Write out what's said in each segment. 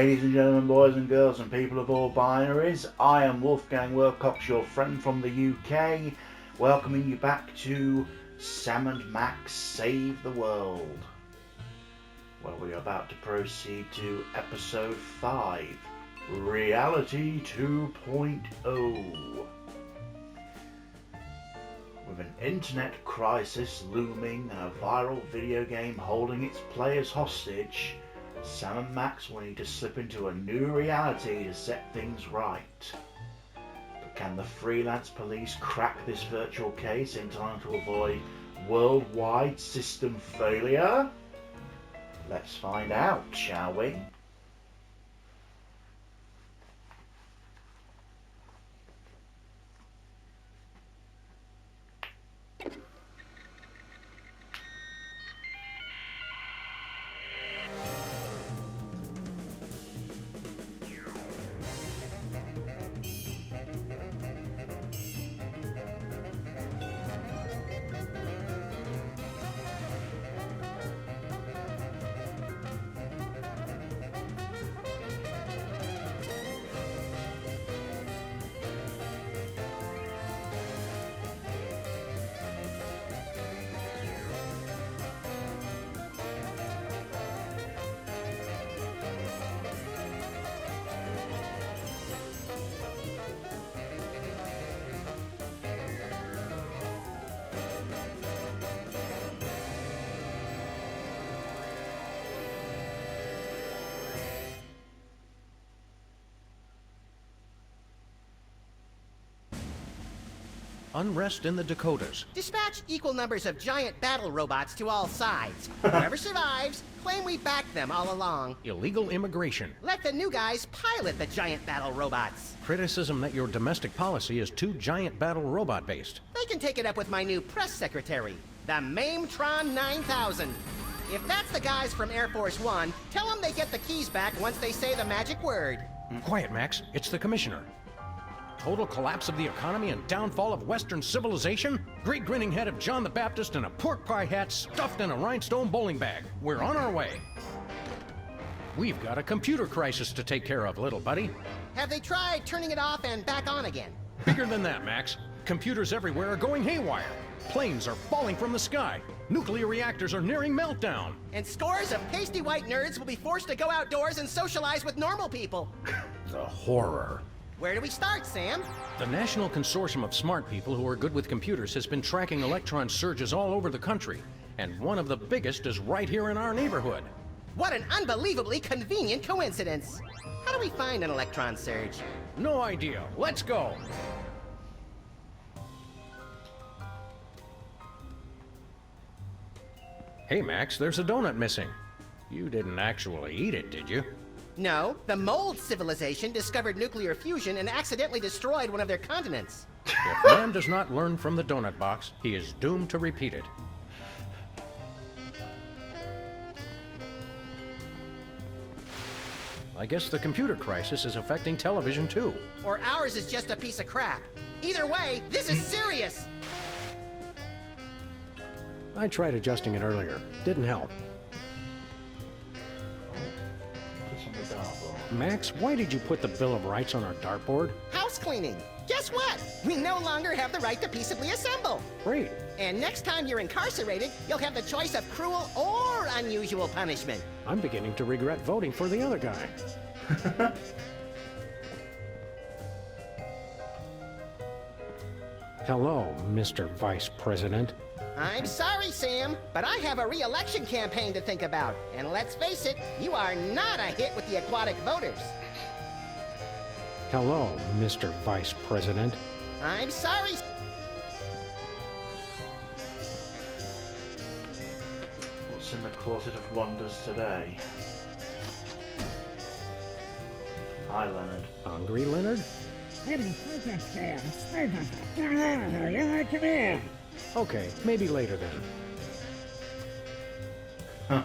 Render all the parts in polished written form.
Ladies and gentlemen, boys and girls, and people of all binaries, I am Wolfgang Wilcox, your friend from the UK, welcoming you back to Sam and Max Save the World. Well, we are about to proceed to episode 5, Reality 2.0. With an internet crisis looming and a viral video game holding its players hostage, Sam and Max will need to slip into a new reality to set things right. But can the freelance police crack this virtual case in time to avoid worldwide system failure? Let's find out, shall we? Unrest in the Dakotas. Dispatch equal numbers of giant battle robots to all sides. Whoever survives, claim we backed them all along. Illegal immigration. Let the new guys pilot the giant battle robots. Criticism that your domestic policy is too giant battle robot based. They can take it up with my new press secretary, the Mametron 9000. If that's the guys from Air Force One, tell them they get the keys back once they say the magic word. Quiet, Max. It's the commissioner. Total collapse of the economy and downfall of Western civilization? Great grinning head of John the Baptist and a pork pie hat stuffed in a rhinestone bowling bag. We're on our way. We've got a computer crisis to take care of, little buddy. Have they tried turning it off and back on again? Bigger than that, Max. Computers everywhere are going haywire. Planes are falling from the sky. Nuclear reactors are nearing meltdown. And scores of pasty white nerds will be forced to go outdoors and socialize with normal people. The horror. Where do we start, Sam? The National Consortium of Smart People who are good with computers has been tracking electron surges all over the country, and one of the biggest is right here in our neighborhood. What an unbelievably convenient coincidence. How do we find an electron surge? No idea. Let's go. Hey, Max, there's a donut missing. You didn't actually eat it, did you? No, the mold civilization discovered nuclear fusion and accidentally destroyed one of their continents. If man does not learn from the donut box, he is doomed to repeat it. I guess the computer crisis is affecting television too. Or ours is just a piece of crap. Either way, this is serious! I tried adjusting it earlier. Didn't help. Max, why did you put the Bill of Rights on our dartboard? House cleaning. Guess what? We no longer have the right to peaceably assemble. Great. And next time you're incarcerated, you'll have the choice of cruel or unusual punishment. I'm beginning to regret voting for the other guy. Hello, Mr. Vice President. I'm sorry, Sam, but I have a re-election campaign to think about. And let's face it, you are not a hit with the aquatic voters. Hello, Mr. Vice President. I'm sorry. What's in the Closet of Wonders today? Hi, Leonard. Hungry, Leonard? Okay, maybe later then. Huh.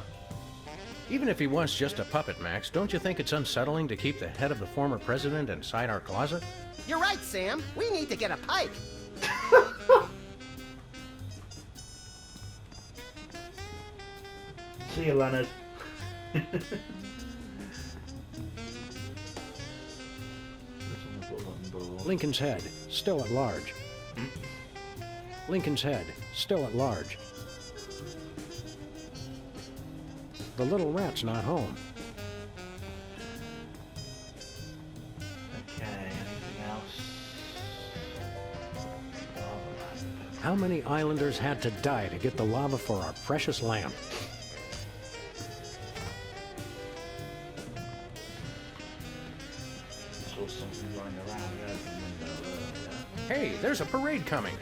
Even if he was just a puppet, Max, don't you think it's unsettling to keep the head of the former president inside our closet? You're right, Sam. We need to get a pipe. See you, Leonard. Lincoln's Head, still at large. Lincoln's Head, still at large. The little rat's not home. Okay, anything else? How many islanders had to die to get the lava for our precious lamp? Saw something running around the open window earlier. Hey, there's a parade coming.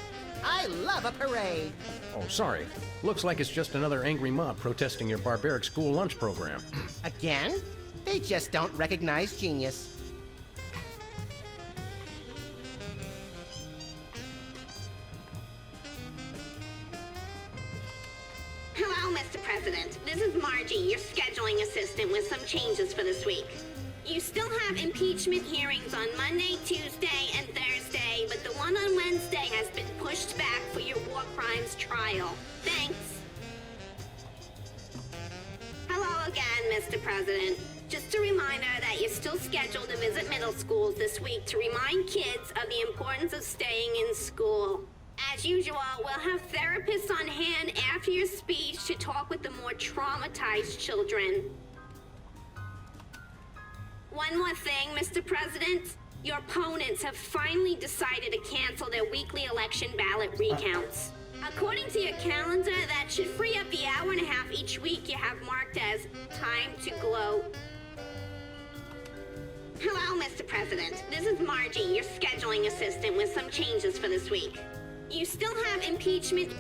I love a parade. Oh, sorry. Looks like it's just another angry mob protesting your barbaric school lunch program. Again? They just don't recognize genius. Hello, Mr. President. This is Margie, your scheduling assistant, with some changes for this week. You still have impeachment hearings on Monday, Tuesday, and Thursday, but the one on Wednesday has been pushed back for your war crimes trial. Thanks. Hello again, Mr. President. Just a reminder that you're still scheduled to visit middle schools this week to remind kids of the importance of staying in school. As usual, we'll have therapists on hand after your speech to talk with the more traumatized children. One more thing, Mr. President. Your opponents have finally decided to cancel their weekly election ballot recounts. According to your calendar, that should free up the hour and a half each week you have marked as time to gloat. Hello, Mr. President. This is Margie, your scheduling assistant, with some changes for this week. You still have impeachment...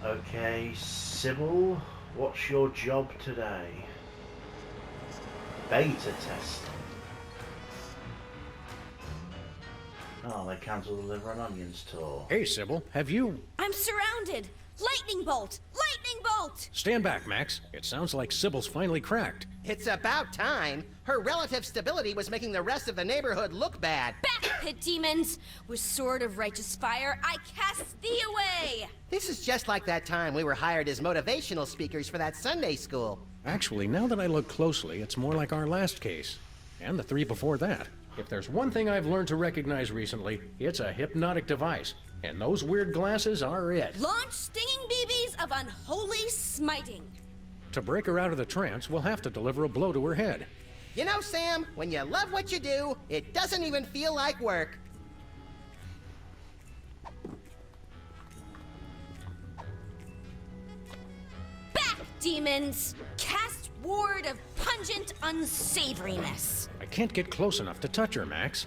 Okay, Sybil, what's your job today? Beta testing. Oh, they cancelled the liver and onions tour. Hey, Sybil, have you... I'm surrounded! Lightning bolt! Lightning bolt! Stand back, Max. It sounds like Sybil's finally cracked. It's about time. Her relative stability was making the rest of the neighborhood look bad. Back, pit demons! With sword of righteous fire, I cast thee away! This is just like that time we were hired as motivational speakers for that Sunday school. Actually, now that I look closely, it's more like our last case. And the 3 before that. If there's one thing I've learned to recognize recently, it's a hypnotic device. And those weird glasses are it. Launch stinging BBs of unholy smiting. To break her out of the trance, we'll have to deliver a blow to her head. You know, Sam, when you love what you do, it doesn't even feel like work. Back, demons! Cast ward of pungent unsavoriness. I can't get close enough to touch her, Max.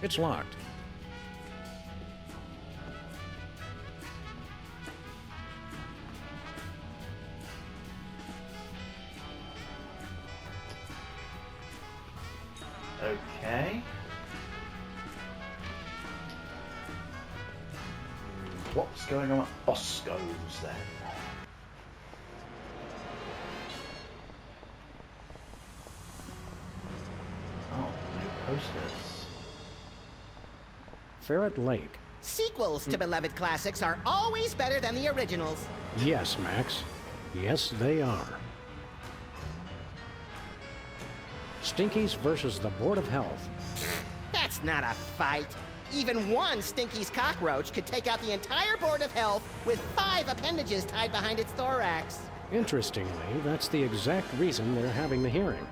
It's locked. Okay. What's going on at Bosco's then? Oh, new posters. Ferret Lake. Sequels to beloved classics are always better than the originals. Yes, Max. Yes, they are. Stinkies versus the Board of Health. That's not a fight. Even one Stinky's cockroach could take out the entire Board of Health with 5 appendages tied behind its thorax. Interestingly, that's the exact reason they're having the hearing.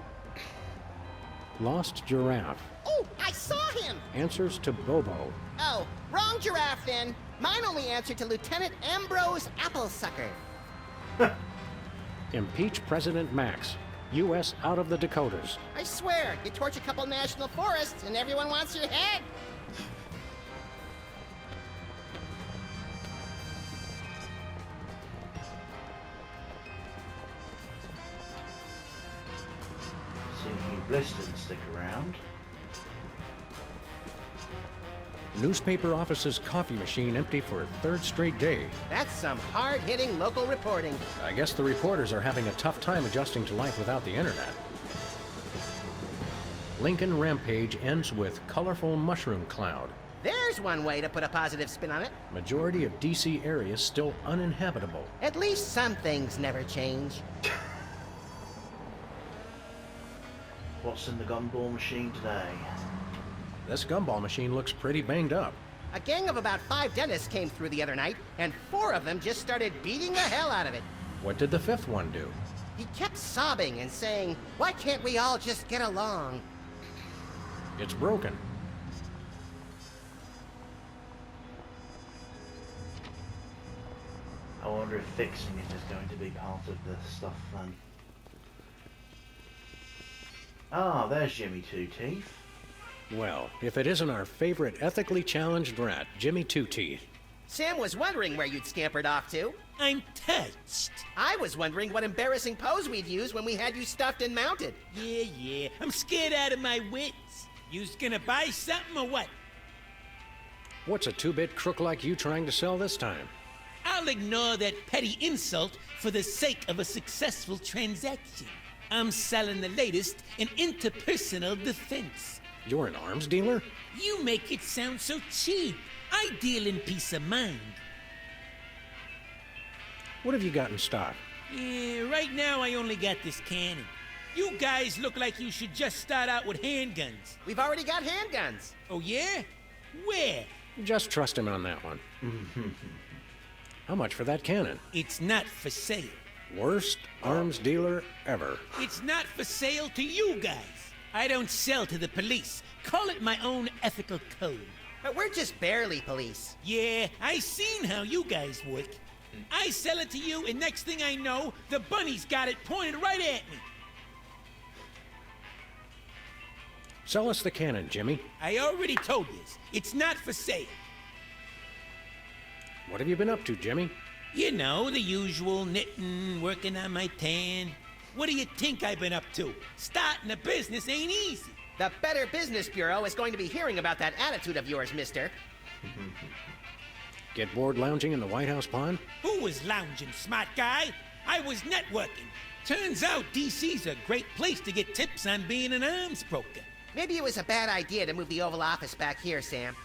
Lost giraffe. Oh, I saw him! Answers to Bobo. Oh, wrong giraffe then. Mine only answered to Lieutenant Ambrose Applesucker. Impeach President Max. U.S. out of the Dakotas. I swear, you torch a couple national forests and everyone wants your head. See, Bliss didn't stick around. Newspaper office's coffee machine empty for a third straight day. That's some hard-hitting local reporting. I guess the reporters are having a tough time adjusting to life without the internet. Lincoln Rampage ends with colorful mushroom cloud. There's one way to put a positive spin on it. Majority of DC areas still uninhabitable. At least some things never change. What's in the gumball machine today? This gumball machine looks pretty banged up. A gang of about 5 dentists came through the other night, and 4 of them just started beating the hell out of it. What did the 5th one do? He kept sobbing and saying, "Why can't we all just get along?" It's broken. I wonder if fixing it is going to be part of the stuff then. Ah, there's Jimmy Two Teeth. Well, if it isn't our favorite ethically challenged rat, Jimmy Two Teeth. Sam was wondering where you'd scampered off to. I'm touched. I was wondering what embarrassing pose we'd use when we had you stuffed and mounted. Yeah, I'm scared out of my wits. You's gonna buy something or what? What's a two-bit crook like you trying to sell this time? I'll ignore that petty insult for the sake of a successful transaction. I'm selling the latest in interpersonal defense. You're an arms dealer? You make it sound so cheap. I deal in peace of mind. What have you got in stock? Yeah, right now I only got this cannon. You guys look like you should just start out with handguns. We've already got handguns. Oh yeah? Where? Just trust him on that one. How much for that cannon? It's not for sale. Worst arms dealer ever. It's not for sale to you guys. I don't sell to the police. Call it my own ethical code. But we're just barely police. Yeah, I seen how you guys work. I sell it to you, and next thing I know, the bunny's got it pointed right at me. Sell us the cannon, Jimmy. I already told you, it's not for sale. What have you been up to, Jimmy? You know, the usual knitting, working on my tan. What do you think I've been up to? Starting a business ain't easy. The Better Business Bureau is going to be hearing about that attitude of yours, mister. Get bored lounging in the White House pond? Who was lounging, smart guy? I was networking. Turns out DC's a great place to get tips on being an arms broker. Maybe it was a bad idea to move the Oval Office back here, Sam.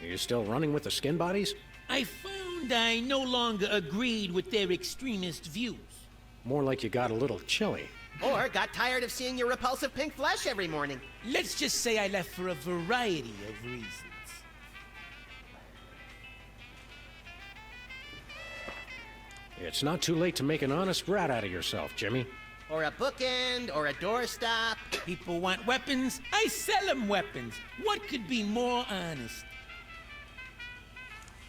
Are you still running with the skin bodies? I found I no longer agreed with their extremist views. More like you got a little chilly. Or got tired of seeing your repulsive pink flesh every morning. Let's just say I left for a variety of reasons. It's not too late to make an honest rat out of yourself, Jimmy. Or a bookend, or a doorstop. People want weapons, I sell them weapons. What could be more honest?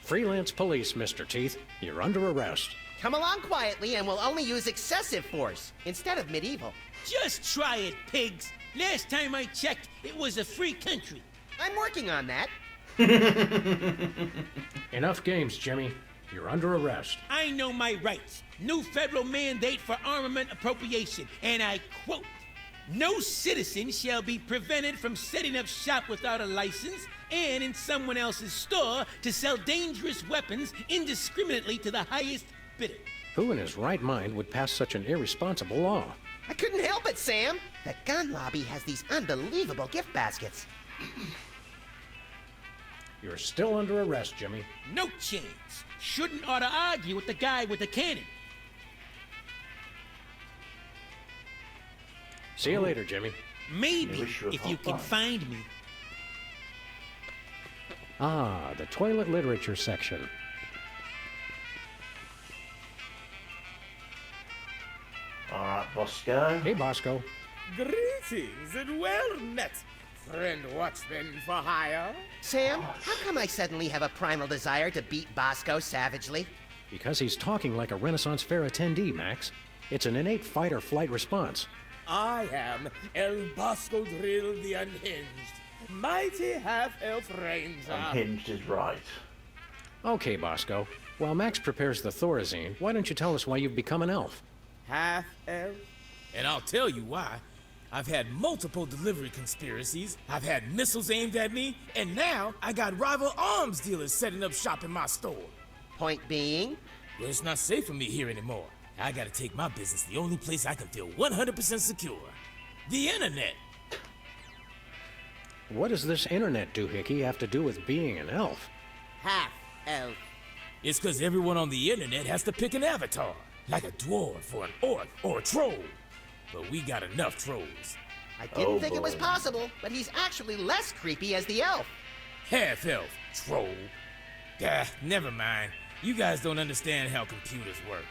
Freelance police, Mr. Teeth. You're under arrest. Come along quietly and we'll only use excessive force instead of medieval. Just try it, pigs. Last time I checked, it was a free country. I'm working on that. Enough games, Jimmy. You're under arrest. I know my rights. New federal mandate for armament appropriation, and I quote, "No citizen shall be prevented from setting up shop without a license and in someone else's store to sell dangerous weapons indiscriminately to the highest bidder." Who in his right mind would pass such an irresponsible law? I couldn't help it, Sam. The gun lobby has these unbelievable gift baskets. You're still under arrest, Jimmy. No chance. Shouldn't ought to argue with the guy with the cannon. See you later, Jimmy. Maybe, wish you a if you can Popeye. find me. Ah, the toilet literature section. Alright, Bosco. Hey, Bosco. Greetings and well met, friend watchman for hire. Sam, how come I suddenly have a primal desire to beat Bosco savagely? Because he's talking like a Renaissance Fair attendee, Max. It's an innate fight-or-flight response. I am El Bosco Drill the Unhinged, mighty half-elf ranger. Unhinged is right. Okay, Bosco. While Max prepares the Thorazine, why don't you tell us why you've become an elf? Half-elf? And I'll tell you why. I've had multiple delivery conspiracies, I've had missiles aimed at me, and now I got rival arms dealers setting up shop in my store. Point being? Well, it's not safe for me here anymore. I gotta take my business the only place I can feel 100% secure. The internet. What does this internet doohickey have to do with being an elf? Half elf. It's cause everyone on the internet has to pick an avatar, like a dwarf or an orc or a troll. But we got enough trolls. I didn't Oh, think it was boy. possible, but he's actually less creepy as the elf. Half-elf, troll. Ah, never mind. You guys don't understand how computers work.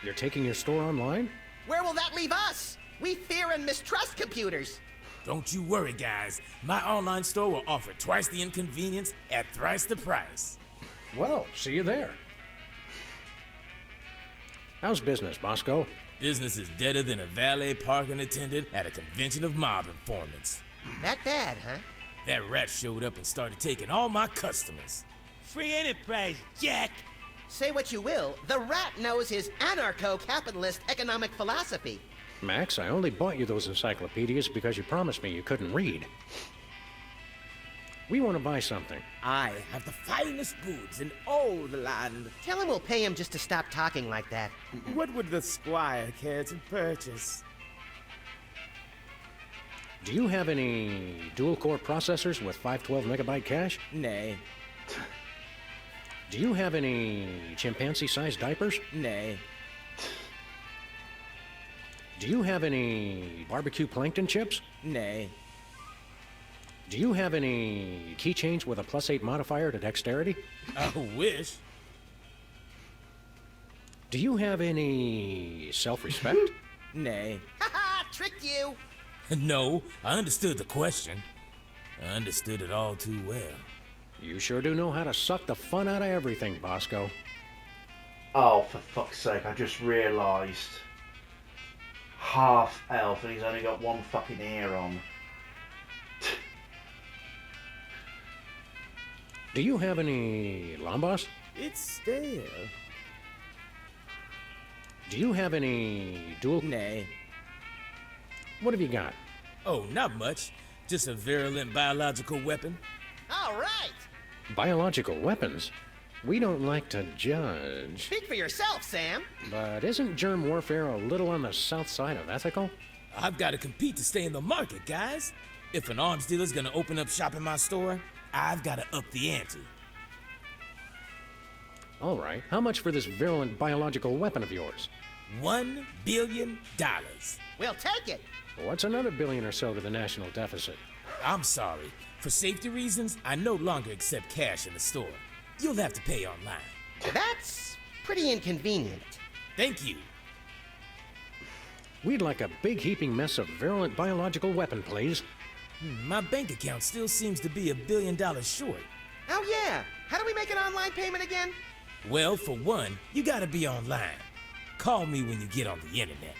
You're taking your store online? Where will that leave us? We fear and mistrust computers. Don't you worry, guys. My online store will offer twice the inconvenience at thrice the price. Well, see you there. How's business, Bosco? Business is deader than a valet parking attendant at a convention of mob informants. That bad, huh? That rat showed up and started taking all my customers. Free enterprise, Jack. Say what you will, the rat knows his anarcho-capitalist economic philosophy. Max, I only bought you those encyclopedias because you promised me you couldn't read. We want to buy something. I have the finest goods in all the land. Tell him we'll pay him just to stop talking like that. What would the squire care to purchase? Do you have any dual-core processors with 512 megabyte cache? Nay, Do you have any chimpanzee-sized diapers? nay. Do you have any barbecue plankton chips? Nay. Do you have any keychains with a +8 modifier to dexterity? I wish. Do you have any self-respect? Nay. Haha, tricked you! No, I understood the question. I understood it all too well. You sure do know how to suck the fun out of everything, Bosco. Oh, for fuck's sake, I just realised. Half elf and he's only got one fucking ear on. Do you have any Lambos? It's stale. Do you have any dual... Nay. What have you got? Oh, not much. Just a virulent biological weapon. All right! Biological weapons? We don't like to judge. Speak for yourself, Sam. But isn't germ warfare a little on the south side of ethical? I've got to compete to stay in the market, guys. If an arms dealer's gonna open up shop in my store, I've got to up the ante. All right, how much for this virulent biological weapon of yours? $1 billion. We'll take it. What's another billion or so to the national deficit? I'm sorry. For safety reasons, I no longer accept cash in the store. You'll have to pay online. That's pretty inconvenient. Thank you. We'd like a big heaping mess of virulent biological weapon, please. My bank account still seems to be $1 billion short. Oh yeah, how do we make an online payment again? Well, for one, you gotta be online. Call me when you get on the internet.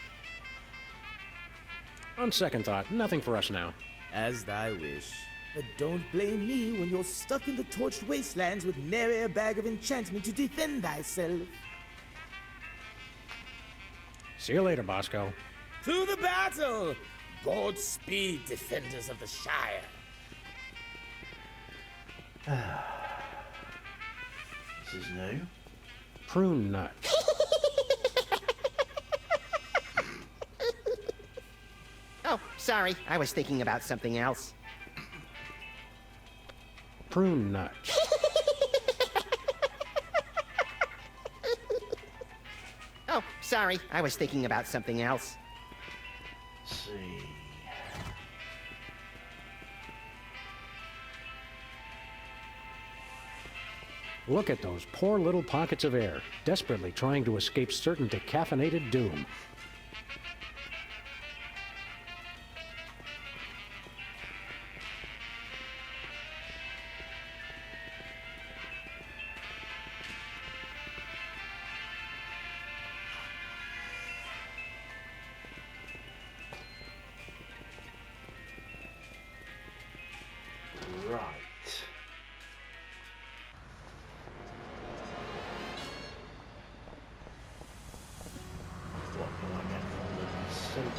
On second thought, nothing for us now. As thy wish. But don't blame me when you're stuck in the torched wastelands with nary a bag of enchantment to defend thyself. See you later, Bosco. To the battle! Godspeed, defenders of the Shire. This is new. Prune nut. Oh, sorry, I was thinking about something else. Prune nut. Oh, sorry, I was thinking about something else. Let's see. Look at those poor little pockets of air, desperately trying to escape certain decaffeinated doom. Right. What can I get from the soup?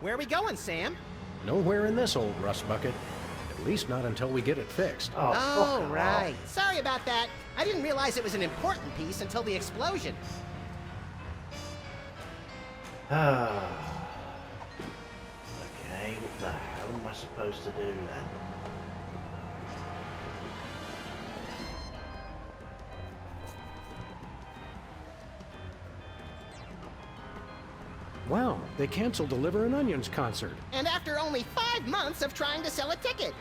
Where are we going, Sam? Nowhere in this old rust bucket. At least not until we get it fixed. Oh, Oh, fuck right. Sorry about that. I didn't realize it was an important piece until the explosion. off. Okay, what the hell am I supposed to do then? Wow, they canceled the Liver and Onions concert. And after only 5 months of trying to sell a ticket.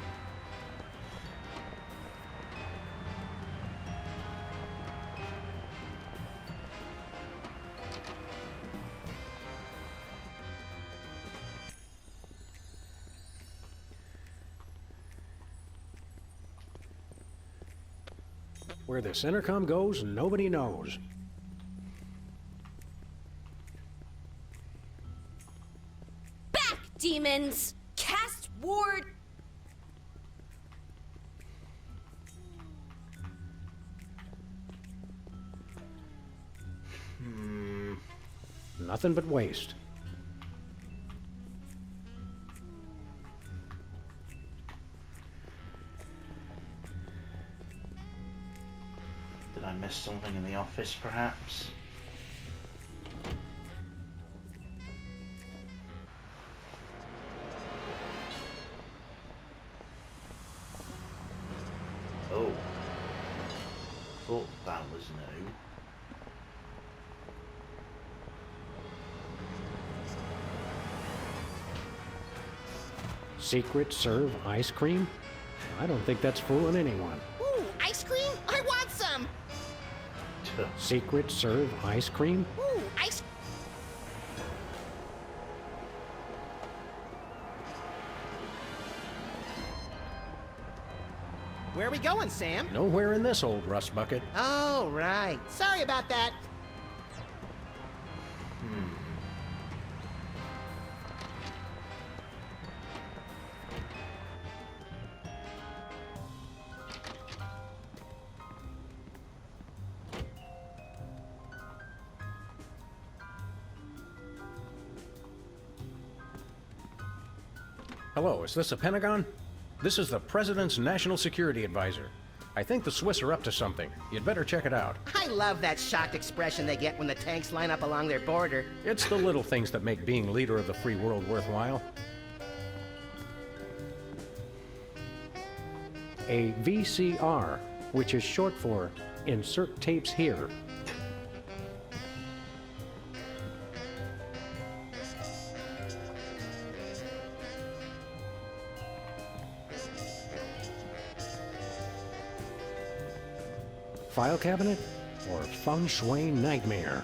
Where this intercom goes, nobody knows. Back, demons! Cast ward. Nothing but waste. Did I miss something in the office, perhaps? Oh. Thought that was new. Secret serve ice cream? I don't think that's fooling anyone. Ooh, ice cream? I want some! Secret serve ice cream? Ooh, ice... Where are we going, Sam? Nowhere in this old rust bucket. Oh, right. Sorry about that. Hello, is this the Pentagon? This is the President's National Security Advisor. I think the Swiss are up to something. You'd better check it out. I love that shocked expression they get when the tanks line up along their border. It's the little things that make being leader of the free world worthwhile. A VCR, which is short for Insert Tapes Here. File cabinet or feng shui nightmare?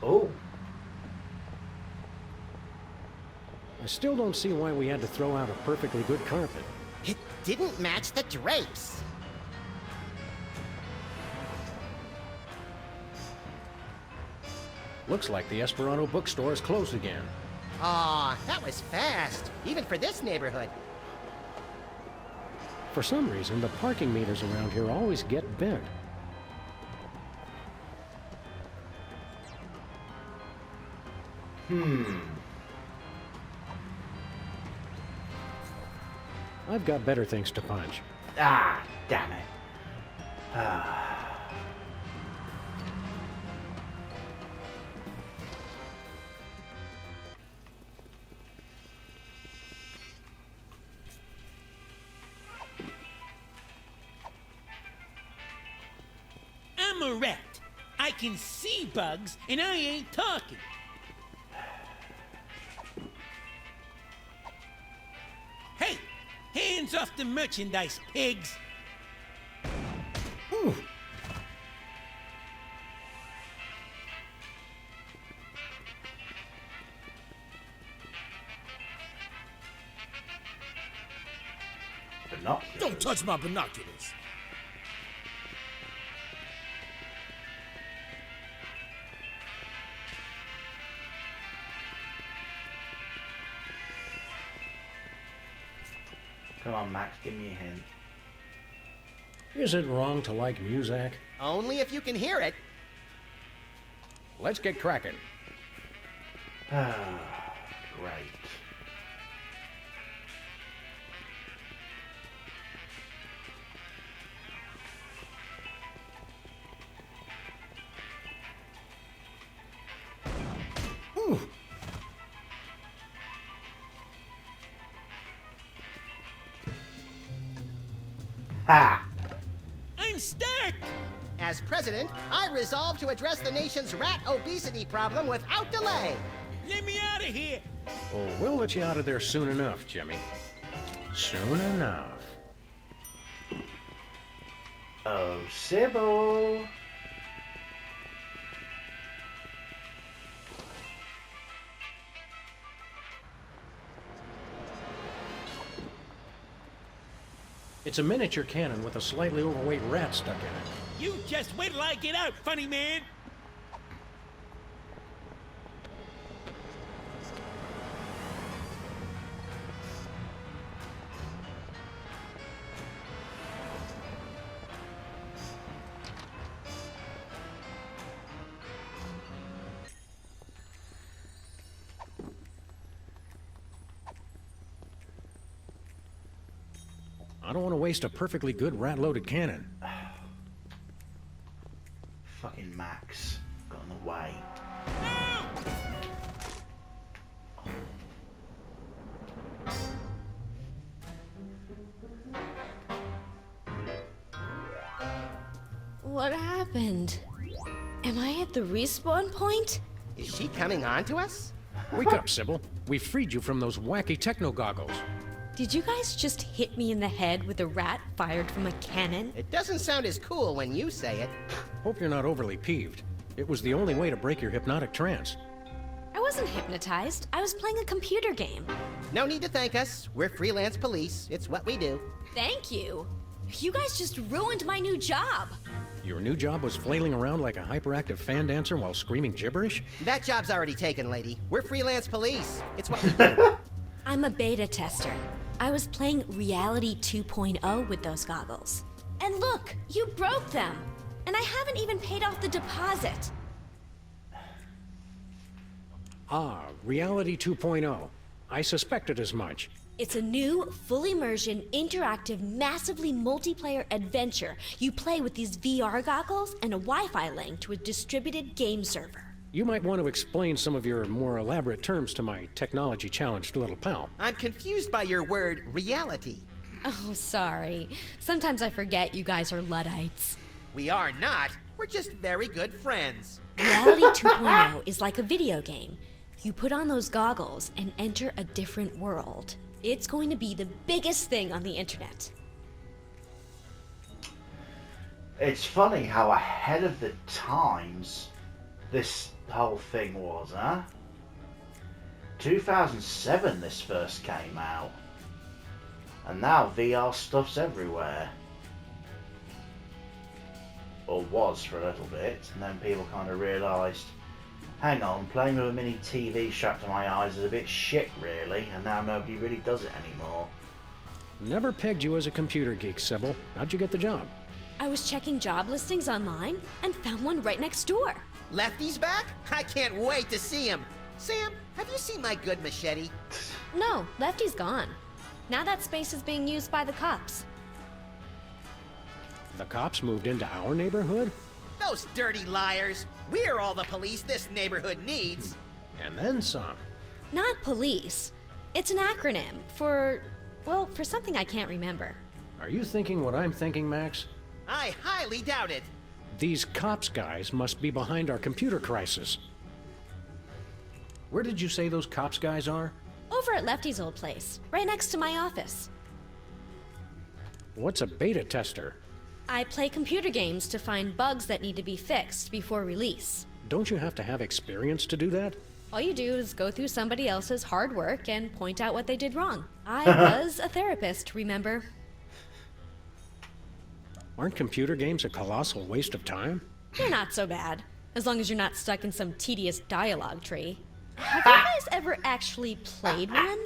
Oh. I still don't see why we had to throw out a perfectly good carpet. It didn't match the drapes. Looks like the Esperanto bookstore is closed again. Aw, that was fast, even for this neighborhood. For some reason, the parking meters around here always get bent. I've got better things to punch. Ah, damn it. Ah. I'm a rat. I can see bugs, and I ain't talking. Hey, hands off the merchandise, pigs. Ooh. Binoculars. Don't touch my binoculars. Come on, Max, give me a hint. Is it wrong to like Muzak? Only if you can hear it. Let's get cracking. Ah, great. Ooh. Ha! I'm stuck! As president, I resolve to address the nation's rat obesity problem without delay. Let me out of here! Oh, we'll let you out of there soon enough, Jimmy. Soon enough. Oh, Sybil! It's a miniature cannon with a slightly overweight rat stuck in it. You just wait till I get out, funny man! I don't want to waste a perfectly good rat-loaded cannon. Fucking Max got in the way. What happened? Am I at the respawn point? Is she coming on to us? Wake up, Sybil. We freed you from those wacky techno goggles. Did you guys just hit me in the head with a rat fired from a cannon? It doesn't sound as cool when you say it. Hope you're not overly peeved. It was the only way to break your hypnotic trance. I wasn't hypnotized. I was playing a computer game. No need to thank us. We're freelance police. It's what we do. Thank you. You guys just ruined my new job. Your new job was flailing around like a hyperactive fan dancer while screaming gibberish? That job's already taken, lady. We're freelance police. It's what we do. I'm a beta tester. I was playing Reality 2.0 with those goggles. And look, you broke them. And I haven't even paid off the deposit. Ah, Reality 2.0. I suspected as much. It's a new, full immersion, interactive, massively multiplayer adventure. You play with these VR goggles and a Wi-Fi link to a distributed game server. You might want to explain some of your more elaborate terms to my technology-challenged little pal. I'm confused by your word reality. Oh, sorry. Sometimes I forget you guys are Luddites. We are not. We're just very good friends. Reality 2.0 is like a video game. You put on those goggles and enter a different world. It's going to be the biggest thing on the internet. It's funny how ahead of the times this whole thing was, huh? 2007 this first came out. And now VR stuff's everywhere. Or was for a little bit, and then people kind of realised, hang on, playing with a mini TV strapped to my eyes is a bit shit really, and now nobody really does it anymore. Never pegged you as a computer geek, Sybil. How'd you get the job? I was checking job listings online and found one right next door. Lefty's back? I can't wait to see him. Sam, have you seen my good machete? No, Lefty's gone. Now that space is being used by the cops. The cops moved into our neighborhood? Those dirty liars. We're all the police this neighborhood needs. And then some. Not police. It's an acronym for, well, for something I can't remember. Are you thinking what I'm thinking, Max? I highly doubt it. These cops guys must be behind our computer crisis. Where did you say those cops guys are? Over at Lefty's old place, right next to my office. What's a beta tester? I play computer games to find bugs that need to be fixed before release. Don't you have to have experience to do that? All you do is go through somebody else's hard work and point out what they did wrong. I was a therapist, remember? Aren't computer games a colossal waste of time? They're not so bad, as long as you're not stuck in some tedious dialogue tree. Have you guys ever actually played one?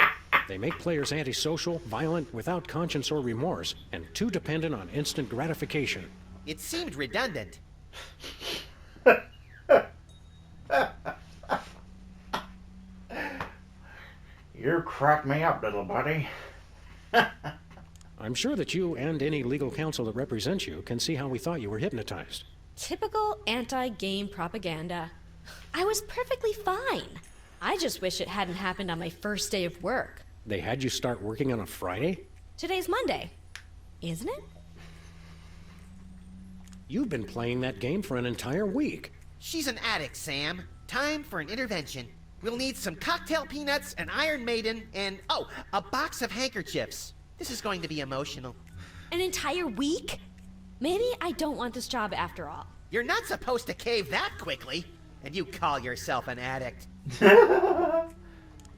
They make players antisocial, violent, without conscience or remorse, and too dependent on instant gratification. It seemed redundant. You crack me up, little buddy. I'm sure that you and any legal counsel that represents you can see how we thought you were hypnotized. Typical anti-game propaganda. I was perfectly fine. I just wish it hadn't happened on my first day of work. They had you start working on a Friday? Today's Monday, isn't it? You've been playing that game for an entire week. She's an addict, Sam. Time for an intervention. We'll need some cocktail peanuts, an Iron Maiden, and, oh, a box of handkerchiefs. This is going to be emotional. An entire week? Maybe I don't want this job after all. You're not supposed to cave that quickly. And you call yourself an addict.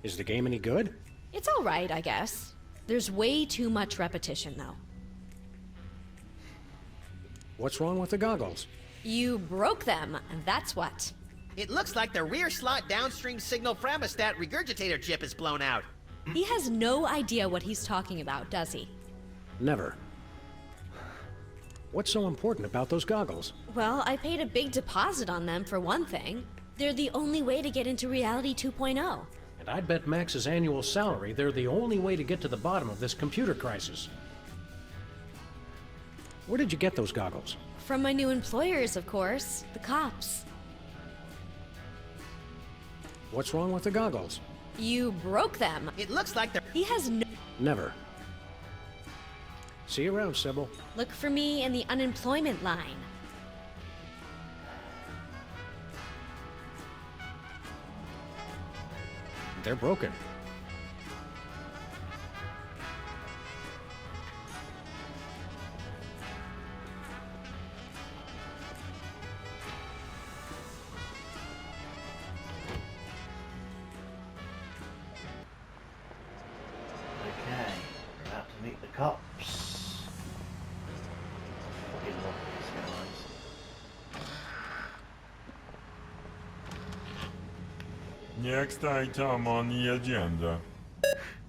Is the game any good? It's all right, I guess. There's way too much repetition, though. What's wrong with the goggles? You broke them, and that's what. It looks like the rear slot downstream signal Framostat regurgitator chip is blown out. He has no idea what he's talking about, does he? Never. What's so important about those goggles? Well, I paid a big deposit on them, for one thing. They're the only way to get into Reality 2.0. And I'd bet Max's annual salary they're the only way to get to the bottom of this computer crisis. Where did you get those goggles? From my new employers, of course. The cops. What's wrong with the goggles? You broke them. It looks like they're... He has no... Never. See you around, Sybil. Look for me in the unemployment line. They're broken. Okay, we're about to meet the cops. Fucking love these guys. Next item on the agenda.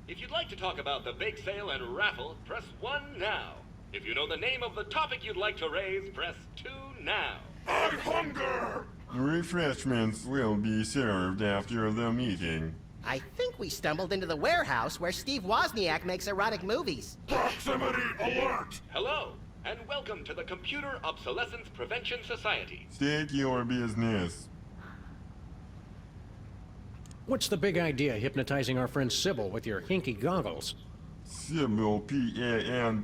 If you'd like to talk about the bake sale and raffle, press 1 now. If you know the name of the topic you'd like to raise, press 2 now. I hunger! Refreshments will be served after the meeting. I think we stumbled into the warehouse where Steve Wozniak makes erotic movies. Proximity alert! Hello, and welcome to the Computer Obsolescence Prevention Society. State your business. What's the big idea hypnotizing our friend Sybil with your hinky goggles? Sybil Pandemik.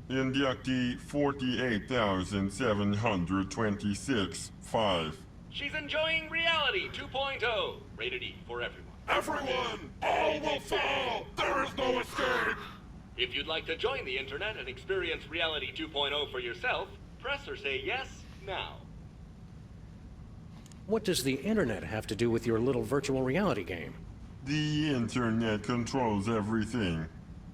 Inductee 48,726. 5. She's enjoying Reality 2.0, rated E for everyone. Everyone! All will fall! There is no escape! If you'd like to join the internet and experience Reality 2.0 for yourself, press or say yes now. What does the internet have to do with your little virtual reality game? The internet controls everything.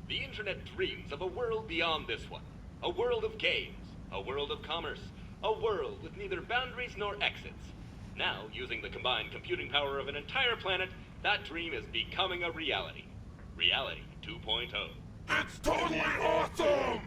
The internet dreams of a world beyond this one. A world of games, a world of commerce, a world with neither boundaries nor exits. Now, using the combined computing power of an entire planet, that dream is becoming a reality. Reality 2.0. It's totally awesome!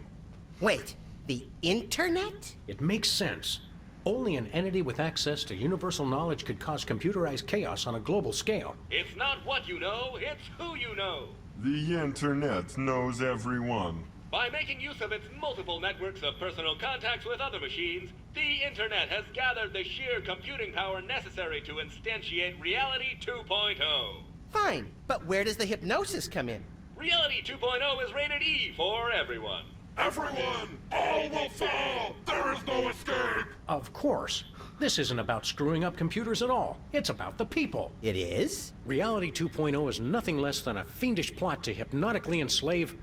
Wait, the internet? It makes sense. Only an entity with access to universal knowledge could cause computerized chaos on a global scale. It's not what you know, it's who you know. The internet knows everyone. By making use of its multiple networks of personal contacts with other machines, the internet has gathered the sheer computing power necessary to instantiate Reality 2.0. Fine, but where does the hypnosis come in? Reality 2.0 is rated E for everyone. Everyone! All will fall! There is no escape! Of course. This isn't about screwing up computers at all. It's about the people. It is? Reality 2.0 is nothing less than a fiendish plot to hypnotically enslave,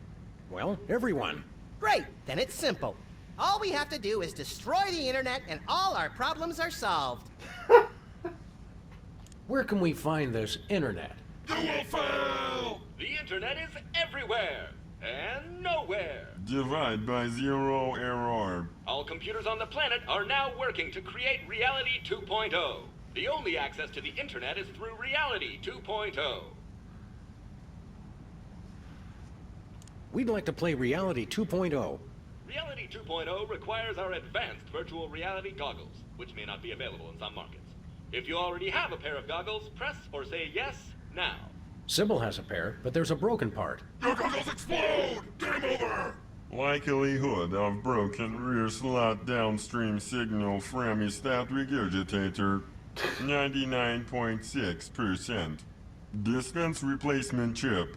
well, everyone. Great, then it's simple. All we have to do is destroy the internet and all our problems are solved. Where can we find this internet? You will fail! The internet is everywhere and nowhere. Divide by 0 error. All computers on the planet are now working to create Reality 2.0. The only access to the internet is through Reality 2.0. We'd like to play Reality 2.0. Reality 2.0 requires our advanced virtual reality goggles, which may not be available in some markets. If you already have a pair of goggles, press or say yes now. Sybil has a pair, but there's a broken part. Your goggles explode! Game over! Likelihood of broken rear slot downstream signal from hemostat regurgitator 99.6%. Dispense replacement chip.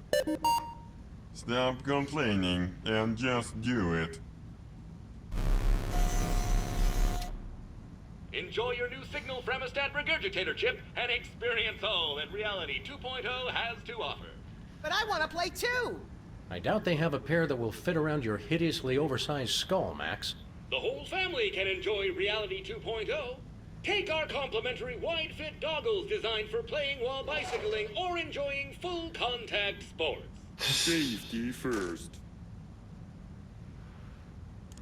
Stop complaining and just do it. Enjoy your new Signal Fremostat regurgitator chip and experience all that Reality 2.0 has to offer. But I want to play too! I doubt they have a pair that will fit around your hideously oversized skull, Max. The whole family can enjoy Reality 2.0. Take our complimentary wide-fit goggles designed for playing while bicycling or enjoying full-contact sports. Safety first.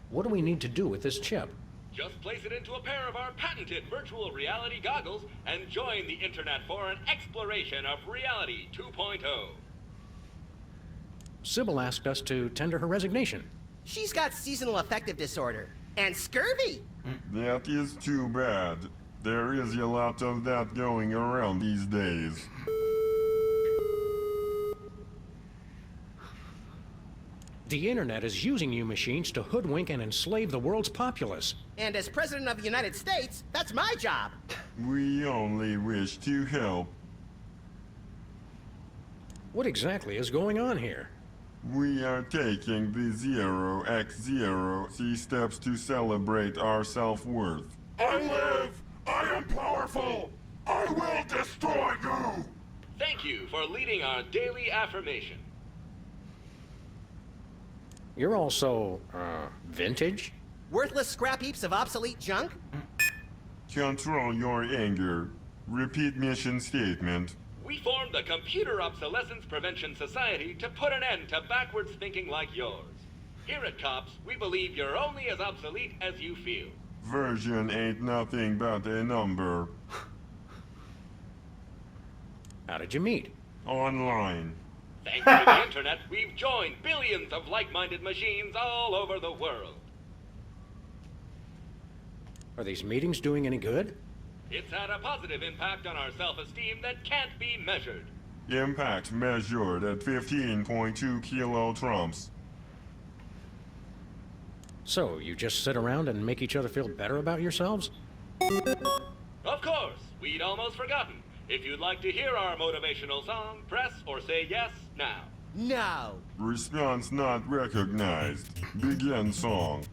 What do we need to do with this chip? Just place it into a pair of our patented virtual reality goggles and join the internet for an exploration of Reality 2.0. Sybil asked us to tender her resignation. She's got seasonal affective disorder and scurvy. That is too bad. There is a lot of that going around these days. The internet is using you machines to hoodwink and enslave the world's populace. And as President of the United States, that's my job. We only wish to help. What exactly is going on here? We are taking the 0x0 steps to celebrate our self-worth. I live! I am powerful! I will destroy you! Thank you for leading our daily affirmation. You're also, vintage? Worthless scrap heaps of obsolete junk? Control your anger. Repeat mission statement. We formed the Computer Obsolescence Prevention Society to put an end to backwards thinking like yours. Here at COPS, we believe you're only as obsolete as you feel. Version ain't nothing but a number. How did you meet? Online. Thanks to the internet, we've joined billions of like-minded machines all over the world. Are these meetings doing any good? It's had a positive impact on our self-esteem that can't be measured. Impact measured at 15.2 kilotrumps. So, you just sit around and make each other feel better about yourselves? Of course, we'd almost forgotten. If you'd like to hear our motivational song, press or say yes now. No. Response not recognized. Begin song.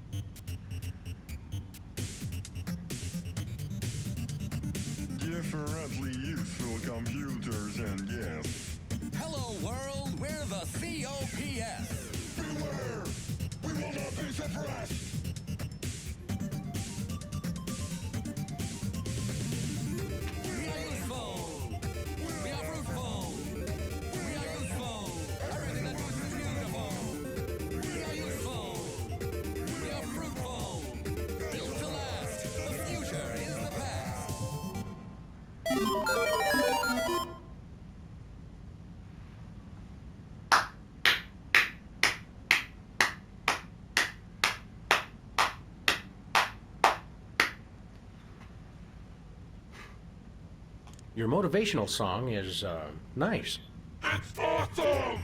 Differently useful computers and yes. Hello world, we're the COPS. Beware! We will not be suppressed! We are useful. We are fruitful. We are useful. Everything that moves is beautiful. We are useful. We are fruitful. Built to last. The future is the past. Your motivational song is, nice. It's awesome!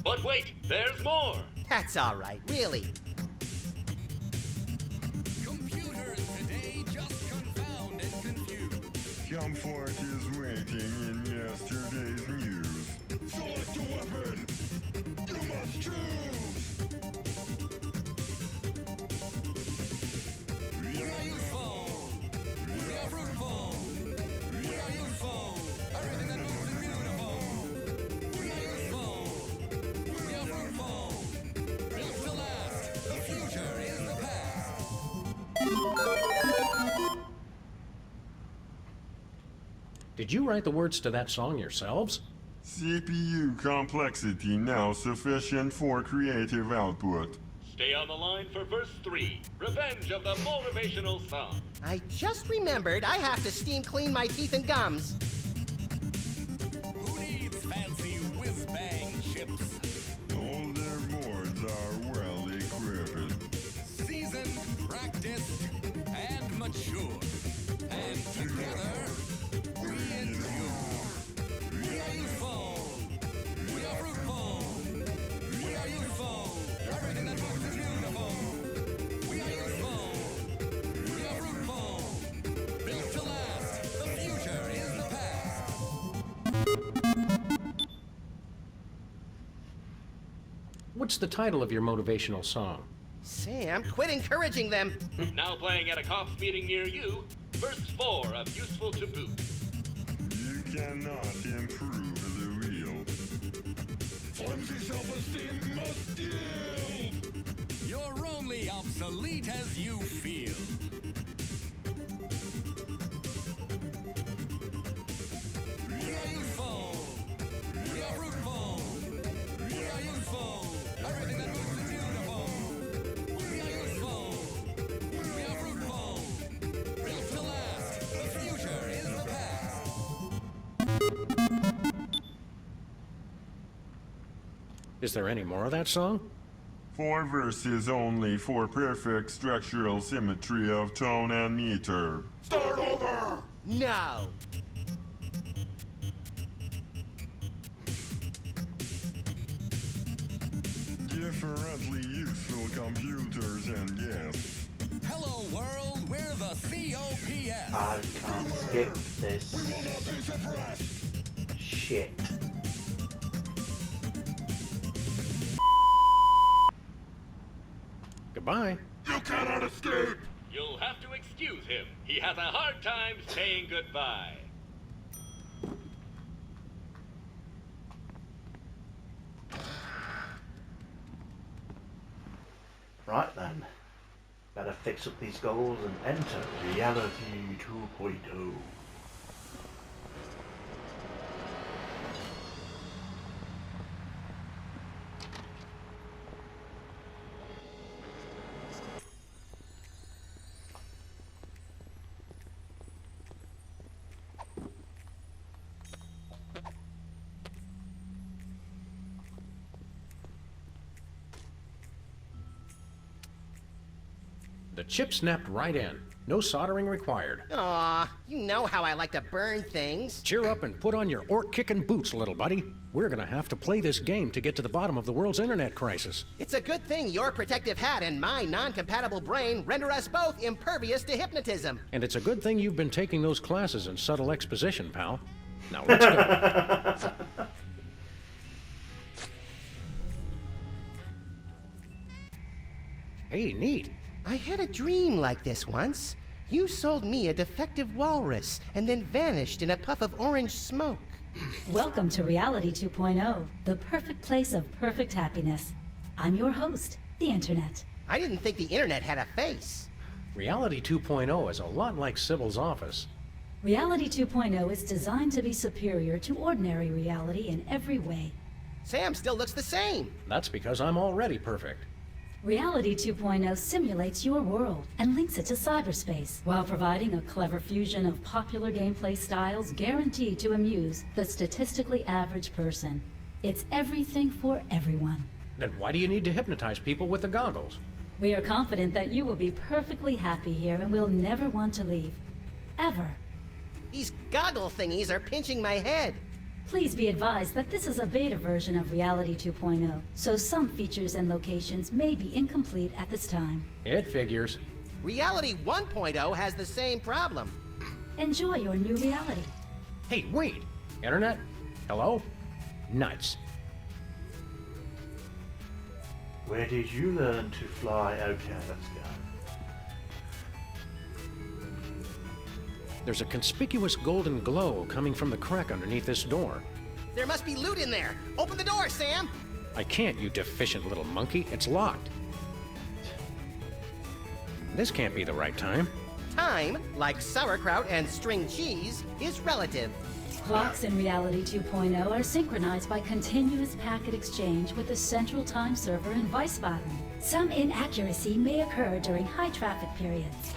But wait, there's more. That's all right, really. Computers today just confound and confuse. Comfort is waiting in yesterday's news. Select a weapon! You must choose! We are useful. We are fruitful. We are useful. Everything that moves is beautiful. We are useful. We are fruitful. Built to last. The future is the past. Did you write the words to that song yourselves? CPU complexity now sufficient for creative output. Stay on the line for verse 3, Revenge of the Motivational Song. I just remembered I have to steam clean my teeth and gums. Who needs fancy whiz-bang chips? Older boards What's the title of your motivational song? Sam, quit encouraging them. Now playing at a cops meeting near you, verse 4 of Useful to Boot. You cannot improve the wheel. Flimsy self-esteem must yield. You're only obsolete as you feel. We are useful. We are fruitful. We are useful. Everything that moves is beautiful. We are useful. We are fruitful. Built to last. The future is the past. Is there any more of that song? 4 verses only for perfect structural symmetry of tone and meter. Start over. No. Differently useful computers and guests. Hello world, we're the COPS. I can't skip this shit. Goodbye. You cannot escape! You'll have to excuse him. He has a hard time saying goodbye. Right then. Better fix up these goals and enter Reality 2.0. The chip snapped right in. No soldering required. Aw, you know how I like to burn things. Cheer up and put on your orc-kicking boots, little buddy. We're gonna have to play this game to get to the bottom of the world's internet crisis. It's a good thing your protective hat and my non-compatible brain render us both impervious to hypnotism. And it's a good thing you've been taking those classes in subtle exposition, pal. Now let's go. Hey, neat. I had a dream like this once. You sold me a defective walrus and then vanished in a puff of orange smoke. Welcome to Reality 2.0, the perfect place of perfect happiness. I'm your host, the Internet. I didn't think the internet had a face. Reality 2.0 is a lot like Sybil's office. Reality 2.0 is designed to be superior to ordinary reality in every way. Sam still looks the same. That's because I'm already perfect. Reality 2.0 simulates your world and links it to cyberspace while providing a clever fusion of popular gameplay styles guaranteed to amuse the statistically average person. It's everything for everyone. Then why do you need to hypnotize people with the goggles? We are confident that you will be perfectly happy here and will never want to leave. Ever. These goggle thingies are pinching my head. Please be advised that this is a beta version of Reality 2.0, so some features and locations may be incomplete at this time. It figures. Reality 1.0 has the same problem. Enjoy your new reality. Hey, wait! Internet? Hello? Nuts. Where did you learn to fly? Okay, let's go. There's a conspicuous golden glow coming from the crack underneath this door. There must be loot in there. Open the door, Sam. I can't, you deficient little monkey. It's locked. This can't be the right time. Time, like sauerkraut and string cheese, is relative. Clocks in Reality 2.0 are synchronized by continuous packet exchange with the central time server in Wiesbaden. Some inaccuracy may occur during high traffic periods.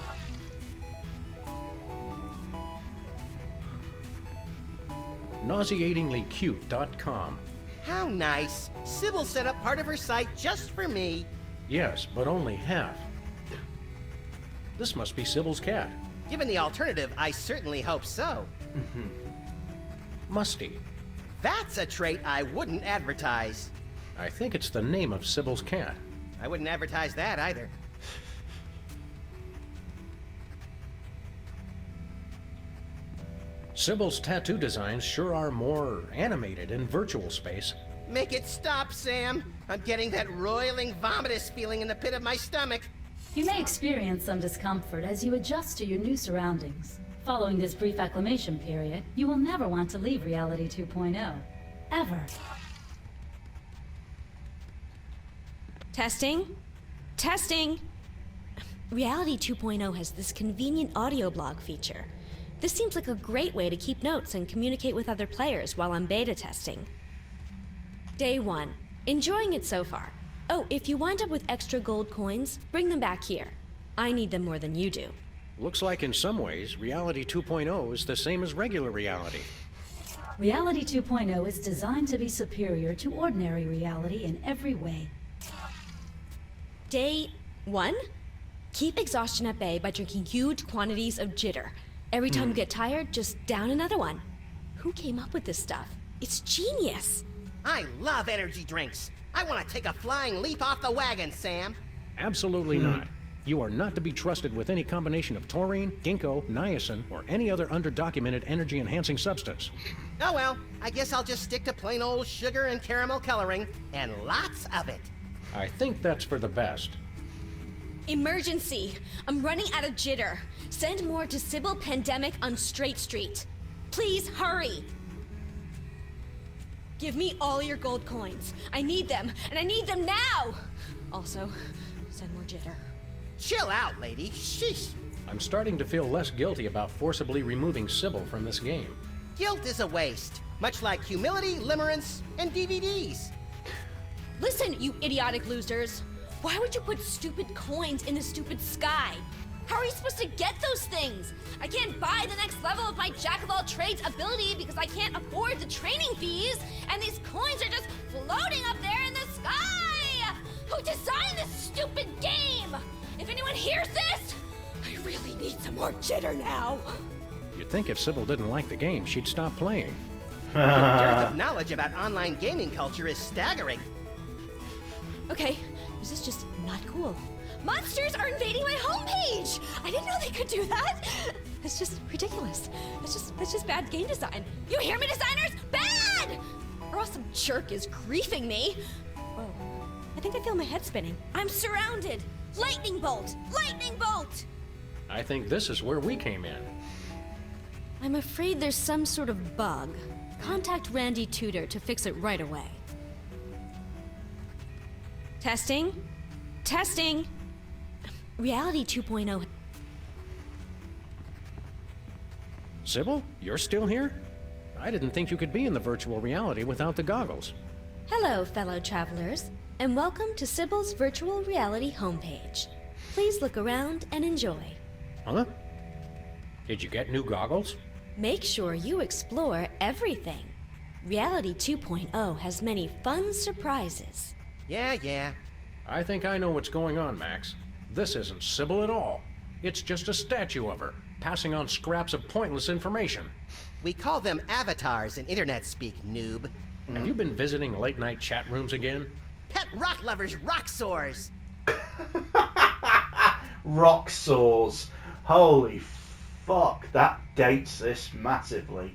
Nauseatinglycute.com. How nice. Sybil set up part of her site just for me. Yes, but only half. This must be Sybil's cat. Given the alternative, I certainly hope so. Musty. That's a trait I wouldn't advertise. I think it's the name of Sybil's cat. I wouldn't advertise that either. Sybil's tattoo designs sure are more animated in virtual space. Make it stop, Sam. I'm getting that roiling, vomitous feeling in the pit of my stomach. You may experience some discomfort as you adjust to your new surroundings. Following this brief acclimation period, you will never want to leave Reality 2.0. Ever. Testing? Testing! Reality 2.0 has this convenient audio blog feature. This seems like a great way to keep notes and communicate with other players while I'm beta testing. Day 1. Enjoying it so far. Oh, if you wind up with extra gold coins, bring them back here. I need them more than you do. Looks like in some ways, Reality 2.0 is the same as regular reality. Reality 2.0 is designed to be superior to ordinary reality in every way. Day 1. Keep exhaustion at bay by drinking huge quantities of jitter. Every time you get tired, just down another one. Who came up with this stuff? It's genius! I love energy drinks. I want to take a flying leap off the wagon, Sam. Absolutely not. You are not to be trusted with any combination of taurine, ginkgo, niacin, or any other underdocumented energy-enhancing substance. Oh well, I guess I'll just stick to plain old sugar and caramel coloring, and lots of it. I think that's for the best. Emergency! I'm running out of jitter. Send more to Sybil Pandemic on Straight Street. Please hurry! Give me all your gold coins. I need them, and I need them now! Also, send more jitter. Chill out, lady. Sheesh. I'm starting to feel less guilty about forcibly removing Sybil from this game. Guilt is a waste, much like humility, limerence, and DVDs. Listen, you idiotic losers. Why would you put stupid coins in the stupid sky? How are you supposed to get those things? I can't buy the next level of my jack-of-all-trades ability because I can't afford the training fees, and these coins are just floating up there in the sky! Who designed this stupid game? If anyone hears this, I really need some more jitter now. You'd think if Sybil didn't like the game, she'd stop playing. Your dearth of knowledge about online gaming culture is staggering. Okay, this is just not cool. Monsters are invading my homepage! I didn't know they could do that! That's just ridiculous. That's just bad game design. You hear me, designers? Bad! Or else some jerk is griefing me. Whoa, I think I feel my head spinning. I'm surrounded! Lightning bolt! Lightning bolt! I think this is where we came in. I'm afraid there's some sort of bug. Contact Randy Tudor to fix it right away. Testing? Testing! Reality 2.0. Sybil, you're still here? I didn't think you could be in the virtual reality without the goggles. Hello, fellow travelers, and welcome to Sybil's virtual reality homepage. Please look around and enjoy. Huh? Did you get new goggles? Make sure you explore everything. Reality 2.0 has many fun surprises. Yeah. I think I know what's going on, Max. This isn't Sybil at all. It's just a statue of her, passing on scraps of pointless information. We call them avatars in internet speak, noob. Have you been visiting late-night chat rooms again? Pet rock lovers rock sores. Rock saws. Holy fuck, that dates this massively.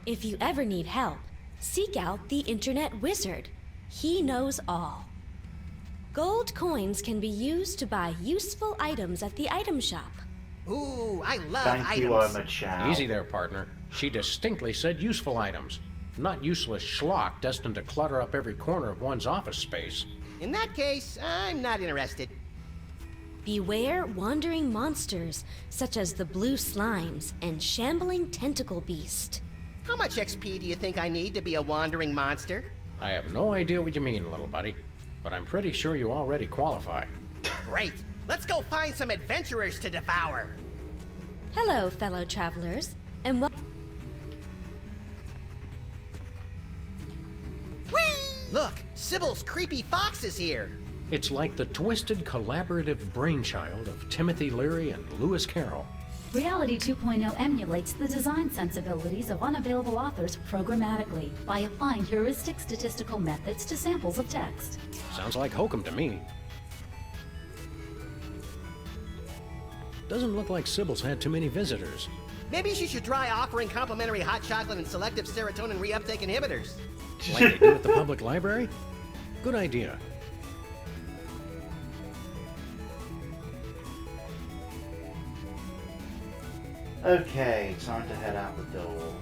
If you ever need help, seek out the Internet Wizard. He knows all. Gold coins can be used to buy useful items at the item shop. Ooh, I love Thank items. you, Irma Chow. Easy there, partner. She distinctly said useful items, not useless schlock destined to clutter up every corner of one's office space. In that case, I'm not interested. Beware wandering monsters, such as the blue slimes and shambling tentacle beast. How much XP do you think I need to be a wandering monster? I have no idea what you mean, little buddy, but I'm pretty sure you already qualify. Great. Let's go find some adventurers to devour. Hello, fellow travelers, and Look, Sybil's creepy fox is here. It's like the twisted collaborative brainchild of Timothy Leary and Lewis Carroll. Reality 2.0 emulates the design sensibilities of unavailable authors programmatically by applying heuristic statistical methods to samples of text. Sounds like hokum to me. Doesn't look like Sybil's had too many visitors. Maybe she should try offering complimentary hot chocolate and selective serotonin reuptake inhibitors. Like they do at the public library? Good idea. Okay, time to head out the door.